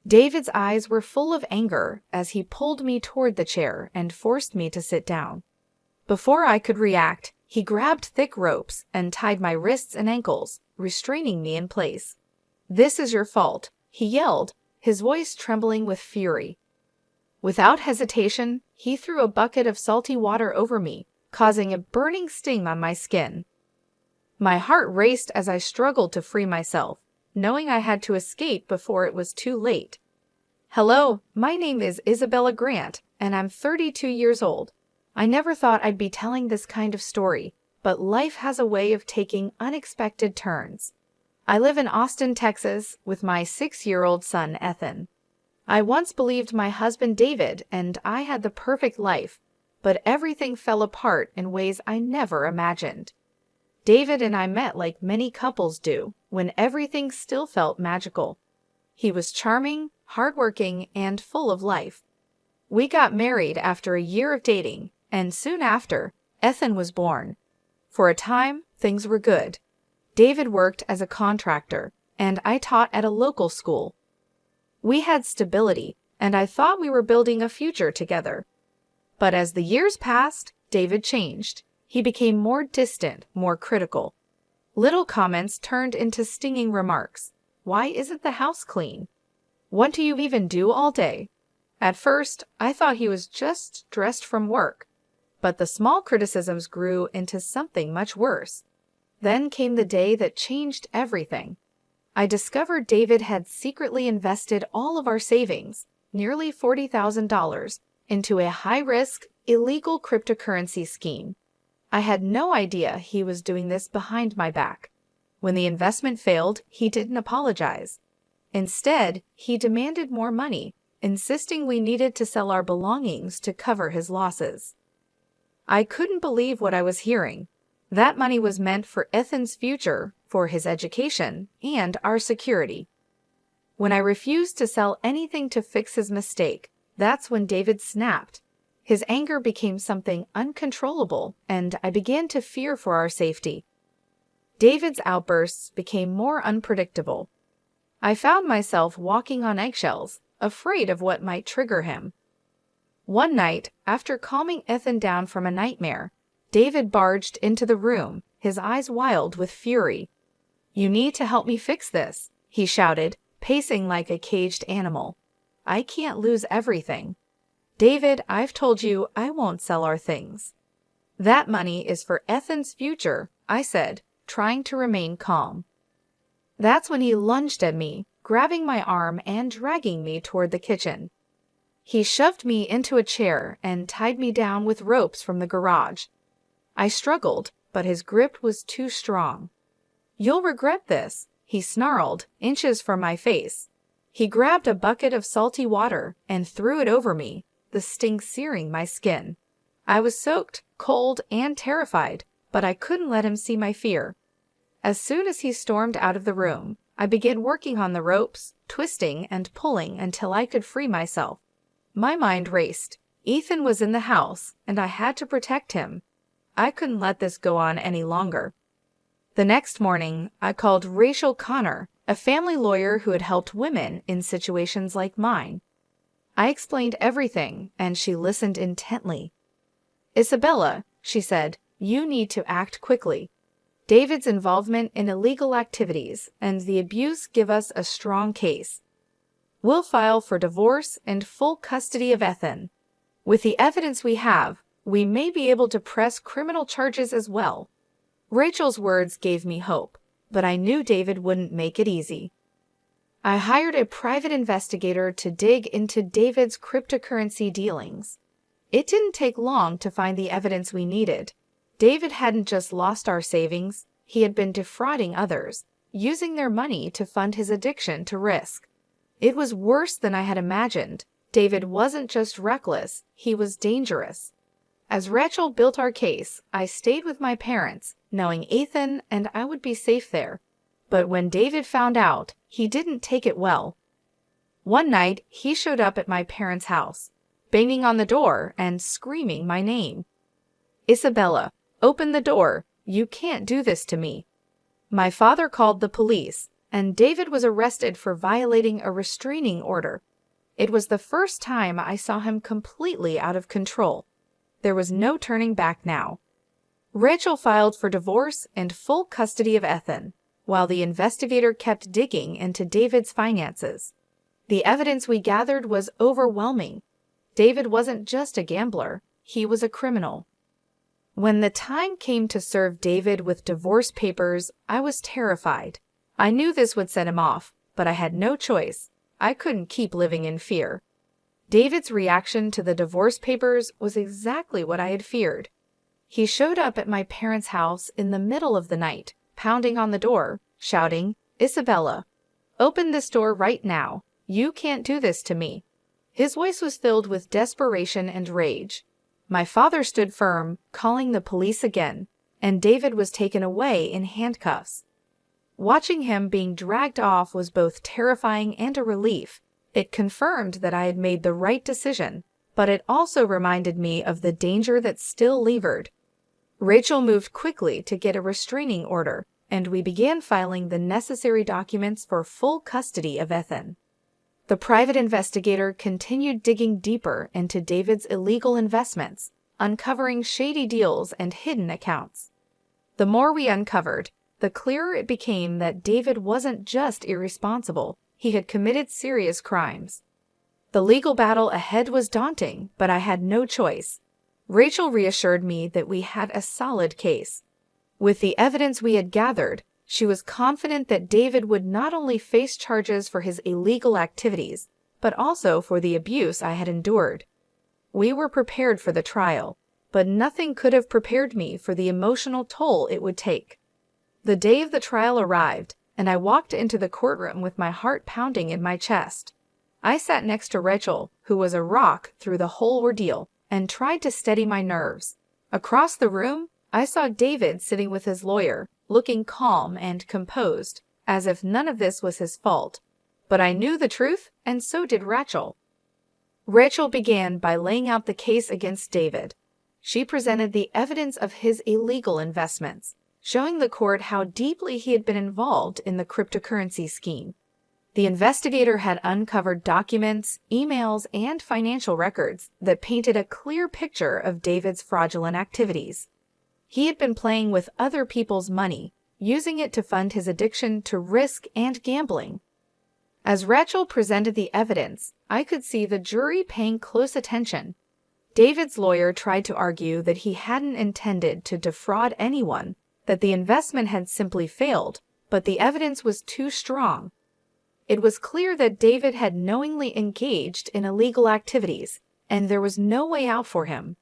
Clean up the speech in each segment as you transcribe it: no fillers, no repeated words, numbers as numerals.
David's eyes were full of anger as he pulled me toward the chair and forced me to sit down. Before I could react, he grabbed thick ropes and tied my wrists and ankles, restraining me in place. "This is your fault," he yelled, his voice trembling with fury. Without hesitation, he threw a bucket of salty water over me, causing a burning sting on my skin. My heart raced as I struggled to free myself, knowing I had to escape before it was too late. "Hello, my name is Isabella Grant, and I'm 32 years old. I never thought I'd be telling this kind of story, but life has a way of taking unexpected turns. I live in Austin, Texas, with my 6-year-old son, Ethan. I once believed my husband David and I had the perfect life, but everything fell apart in ways I never imagined. David and I met like many couples do, when everything still felt magical. He was charming, hardworking, and full of life. We got married after a year of dating, and soon after, Ethan was born. For a time, things were good. David worked as a contractor, and I taught at a local school. We had stability, and I thought we were building a future together. But as the years passed, David changed. He became more distant, more critical. Little comments turned into stinging remarks. "Why isn't the house clean? What do you even do all day?" At first, I thought he was just dressed from work, but the small criticisms grew into something much worse. Then came the day that changed everything. I discovered David had secretly invested all of our savings, nearly $40,000, into a high-risk, illegal cryptocurrency scheme. I had no idea he was doing this behind my back. When the investment failed, he didn't apologize. Instead, he demanded more money, insisting we needed to sell our belongings to cover his losses. I couldn't believe what I was hearing. That money was meant for Ethan's future, for his education, and our security. When I refused to sell anything to fix his mistake, that's when David snapped. His anger became something uncontrollable, and I began to fear for our safety. David's outbursts became more unpredictable. I found myself walking on eggshells, afraid of what might trigger him. One night, after calming Ethan down from a nightmare, David barged into the room, his eyes wild with fury. "You need to help me fix this," he shouted, pacing like a caged animal. "I can't lose everything." "David, I've told you I won't sell our things." "That money is for Ethan's future," I said, trying to remain calm. That's when he lunged at me, grabbing my arm and dragging me toward the kitchen. He shoved me into a chair and tied me down with ropes from the garage. I struggled, but his grip was too strong. "You'll regret this," he snarled, inches from my face. He grabbed a bucket of salty water and threw it over me, the sting searing my skin. I was soaked, cold, and terrified, but I couldn't let him see my fear. As soon as he stormed out of the room, I began working on the ropes, twisting and pulling until I could free myself. My mind raced. Ethan was in the house, and I had to protect him. I couldn't let this go on any longer. The next morning, I called Rachel Connor, a family lawyer who had helped women in situations like mine. I explained everything, and she listened intently. "Isabella," she said, "you need to act quickly. David's involvement in illegal activities and the abuse give us a strong case. We'll file for divorce and full custody of Ethan. With the evidence we have, we may be able to press criminal charges as well." Rachel's words gave me hope, but I knew David wouldn't make it easy. I hired a private investigator to dig into David's cryptocurrency dealings. It didn't take long to find the evidence we needed. David hadn't just lost our savings, he had been defrauding others, using their money to fund his addiction to risk. It was worse than I had imagined. David wasn't just reckless, he was dangerous. As Rachel built our case, I stayed with my parents, knowing Ethan and I would be safe there. But when David found out, he didn't take it well. One night, he showed up at my parents' house, banging on the door and screaming my name. "Isabella, open the door. You can't do this to me." My father called the police, and David was arrested for violating a restraining order. It was the first time I saw him completely out of control. There was no turning back now. Rachel filed for divorce and full custody of Ethan, while the investigator kept digging into David's finances. The evidence we gathered was overwhelming. David wasn't just a gambler, he was a criminal. When the time came to serve David with divorce papers, I was terrified. I knew this would set him off, but I had no choice. I couldn't keep living in fear. David's reaction to the divorce papers was exactly what I had feared. He showed up at my parents' house in the middle of the night, pounding on the door, shouting, "Isabella, open this door right now. You can't do this to me." His voice was filled with desperation and rage. My father stood firm, calling the police again, and David was taken away in handcuffs. Watching him being dragged off was both terrifying and a relief. It confirmed that I had made the right decision, but it also reminded me of the danger that still lingered. Rachel moved quickly to get a restraining order, and we began filing the necessary documents for full custody of Ethan. The private investigator continued digging deeper into David's illegal investments, uncovering shady deals and hidden accounts. The more we uncovered, the clearer it became that David wasn't just irresponsible, he had committed serious crimes. The legal battle ahead was daunting, but I had no choice. Rachel reassured me that we had a solid case. With the evidence we had gathered, she was confident that David would not only face charges for his illegal activities, but also for the abuse I had endured. We were prepared for the trial, but nothing could have prepared me for the emotional toll it would take. The day of the trial arrived, and I walked into the courtroom with my heart pounding in my chest. I sat next to Rachel, who was a rock through the whole ordeal, and tried to steady my nerves. Across the room, I saw David sitting with his lawyer, looking calm and composed, as if none of this was his fault. But I knew the truth, and so did Rachel. Rachel began by laying out the case against David. She presented the evidence of his illegal investments, showing the court how deeply he had been involved in the cryptocurrency scheme. The investigator had uncovered documents, emails, and financial records that painted a clear picture of David's fraudulent activities. He had been playing with other people's money, using it to fund his addiction to risk and gambling. As Rachel presented the evidence, I could see the jury paying close attention. David's lawyer tried to argue that he hadn't intended to defraud anyone, that the investment had simply failed, but the evidence was too strong. It was clear that David had knowingly engaged in illegal activities, and there was no way out for him.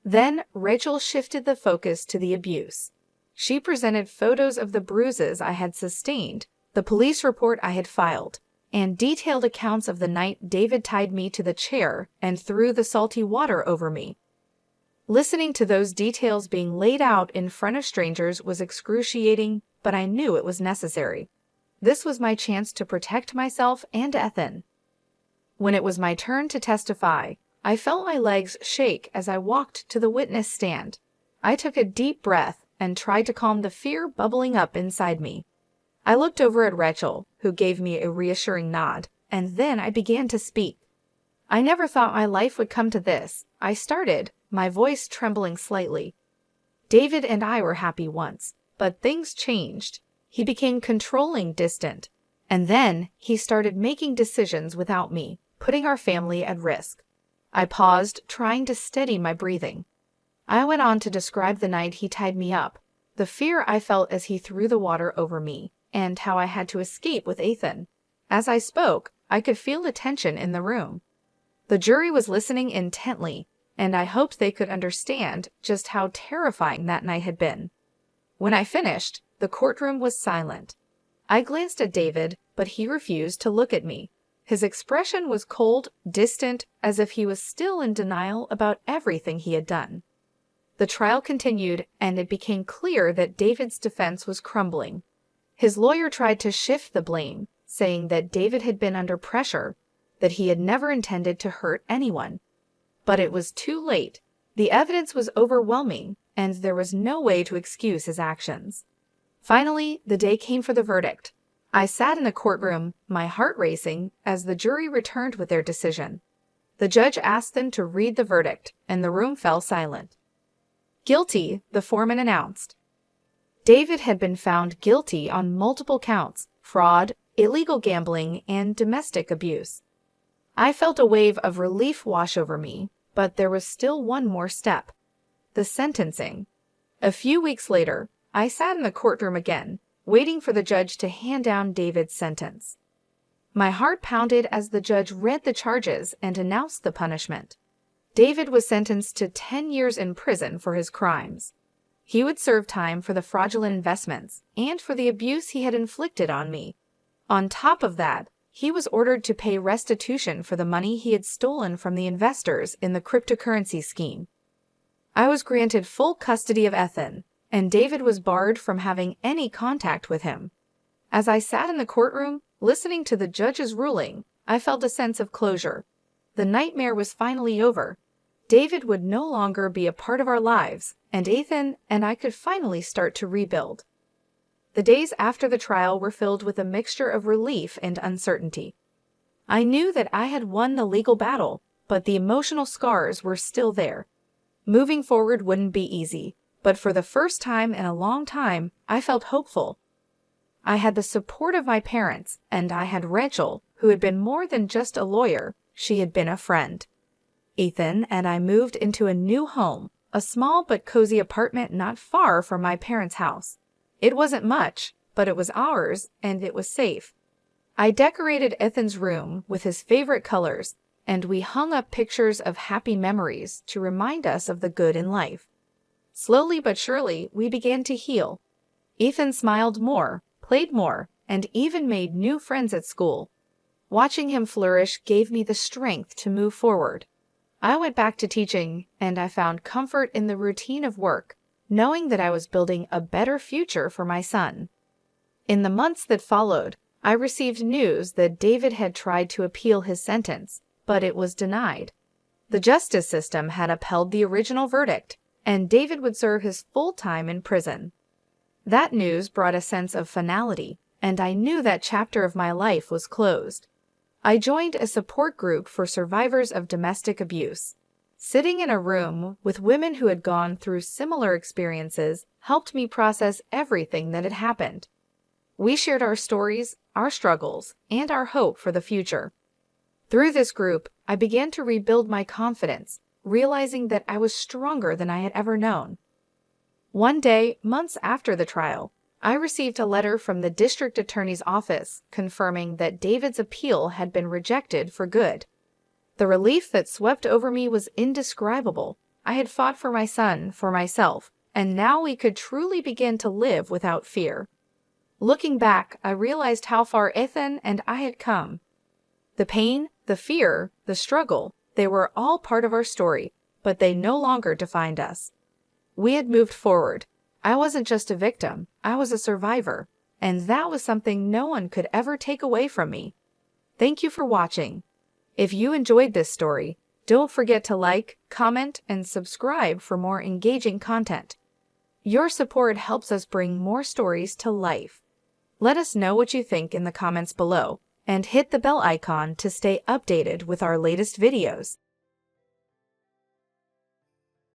Then Rachel shifted the focus to the abuse. She presented photos of the bruises I had sustained, the police report I had filed, and detailed accounts of the night David tied me to the chair and threw the salty water over me. Listening to those details being laid out in front of strangers was excruciating, but I knew it was necessary. This was my chance to protect myself and Ethan. When it was my turn to testify, I felt my legs shake as I walked to the witness stand. I took a deep breath and tried to calm the fear bubbling up inside me. I looked over at Rachel, who gave me a reassuring nod, and then I began to speak. "I never thought my life would come to this," I started, my voice trembling slightly. "David and I were happy once, but things changed. He became controlling, distant, and then he started making decisions without me, putting our family at risk." I paused, trying to steady my breathing. I went on to describe the night he tied me up, the fear I felt as he threw the water over me, and how I had to escape with Ethan. As I spoke, I could feel the tension in the room. The jury was listening intently, and I hoped they could understand just how terrifying that night had been. When I finished, the courtroom was silent. I glanced at David, but he refused to look at me. His expression was cold, distant, as if he was still in denial about everything he had done. The trial continued, and it became clear that David's defense was crumbling. His lawyer tried to shift the blame, saying that David had been under pressure, that he had never intended to hurt anyone. But it was too late. The evidence was overwhelming, and there was no way to excuse his actions. Finally, the day came for the verdict. I sat in the courtroom, my heart racing, as the jury returned with their decision. The judge asked them to read the verdict, and the room fell silent. "Guilty," the foreman announced. David had been found guilty on multiple counts: fraud, illegal gambling, and domestic abuse. I felt a wave of relief wash over me, but there was still one more step: the sentencing. A few weeks later, I sat in the courtroom again, waiting for the judge to hand down David's sentence. My heart pounded as the judge read the charges and announced the punishment. David was sentenced to 10 years in prison for his crimes. He would serve time for the fraudulent investments and for the abuse he had inflicted on me. On top of that, he was ordered to pay restitution for the money he had stolen from the investors in the cryptocurrency scheme. I was granted full custody of Ethan, and David was barred from having any contact with him. As I sat in the courtroom, listening to the judge's ruling, I felt a sense of closure. The nightmare was finally over. David would no longer be a part of our lives, and Ethan and I could finally start to rebuild. The days after the trial were filled with a mixture of relief and uncertainty. I knew that I had won the legal battle, but the emotional scars were still there. Moving forward wouldn't be easy, but for the first time in a long time, I felt hopeful. I had the support of my parents, and I had Rachel, who had been more than just a lawyer. She had been a friend. Ethan and I moved into a new home, a small but cozy apartment not far from my parents' house. It wasn't much, but it was ours, and it was safe. I decorated Ethan's room with his favorite colors, and we hung up pictures of happy memories to remind us of the good in life. Slowly but surely, we began to heal. Ethan smiled more, played more, and even made new friends at school. Watching him flourish gave me the strength to move forward. I went back to teaching, and I found comfort in the routine of work, knowing that I was building a better future for my son. In the months that followed, I received news that David had tried to appeal his sentence, but it was denied. The justice system had upheld the original verdict, and David would serve his full time in prison. That news brought a sense of finality, and I knew that chapter of my life was closed. I joined a support group for survivors of domestic abuse. Sitting in a room with women who had gone through similar experiences helped me process everything that had happened. We shared our stories, our struggles, and our hope for the future. Through this group, I began to rebuild my confidence, realizing that I was stronger than I had ever known. One day, months after the trial, I received a letter from the district attorney's office confirming that David's appeal had been rejected for good. The relief that swept over me was indescribable. I had fought for my son, for myself, and now we could truly begin to live without fear. Looking back, I realized how far Ethan and I had come. The pain, the fear, the struggle, they were all part of our story, but they no longer defined us. We had moved forward. I wasn't just a victim, I was a survivor, and that was something no one could ever take away from me. Thank you for watching. If you enjoyed this story, don't forget to like, comment, and subscribe for more engaging content. Your support helps us bring more stories to life. Let us know what you think in the comments below, and hit the bell icon to stay updated with our latest videos.